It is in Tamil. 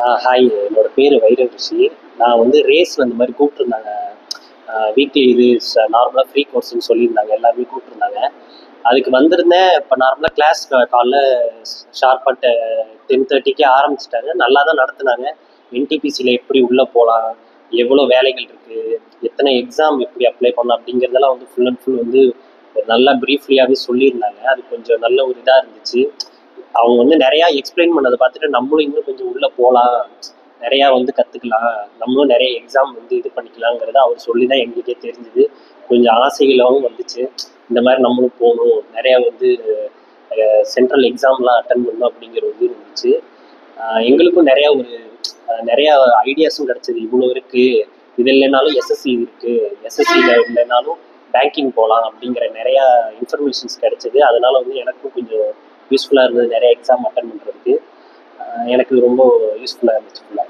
ஹாய், என்னோட பேர் வைரரிஷி. நான் வந்து ரேஸ் அந்த மாதிரி கூப்பிட்டுருந்தாங்க. வீக்லி இது நார்மலாக ஃப்ரீ கோர்ஸ்ன்னு சொல்லியிருந்தாங்க, எல்லாருமே கூப்பிட்டுருந்தாங்க. அதுக்கு வந்திருந்தேன். இப்போ நார்மலாக கிளாஸ் காலைல ஷார்ப்பாக 10:30க்கே ஆரம்பிச்சிட்டாங்க. நல்லா தான் நடத்துனாங்க. என்டிபிசியில் எப்படி உள்ளே போகலாம், எவ்வளோ வேலைகள் இருக்குது, எத்தனை எக்ஸாம் எப்படி அப்ளை பண்ணலாம் அப்படிங்கிறதெல்லாம் வந்து ஃபுல் அண்ட் ஃபுல் வந்து நல்லா ப்ரீஃப்லியாகவே சொல்லியிருந்தாங்க. அது கொஞ்சம் நல்ல ஒரு இதாக இருந்துச்சு. அவங்க வந்து நிறையா எக்ஸ்பிளைன் பண்ணதை பார்த்துட்டு நம்மளும் இன்னும் கொஞ்சம் உள்ளே போகலாம், நிறையா வந்து கற்றுக்கலாம், நம்மளும் நிறைய எக்ஸாம் வந்து இது பண்ணிக்கலாங்கிறத அவர் சொல்லி தான் எங்களுக்கே தெரிஞ்சுது. கொஞ்சம் ஆசைகளாகவும் வந்துச்சு, இந்த மாதிரி நம்மளும் போகணும், நிறையா வந்து சென்ட்ரல் எக்ஸாம்லாம் அட்டன் பண்ணணும் அப்படிங்கிற வந்து இருந்துச்சு. எங்களுக்கும் நிறையா நிறையா ஐடியாஸும் கிடச்சிது. இவ்வளோ இருக்குது, இது இல்லைனாலும் எஸ்எஸ்சி இருக்குது, எஸ்எஸ்சியில் இல்லைனாலும் பேங்கிங் போகலாம் அப்படிங்கிற நிறையா இன்ஃபர்மேஷன்ஸ் கிடச்சிது. அதனால் வந்து எனக்கும் கொஞ்சம் யூஸ்ஃபுல்லாக இருந்தது, நிறைய எக்ஸாம் அட்டன் பண்ணுறதுக்கு. எனக்கு ரொம்ப யூஸ்ஃபுல்லாக இருந்துச்சு ஃபுல்லாக.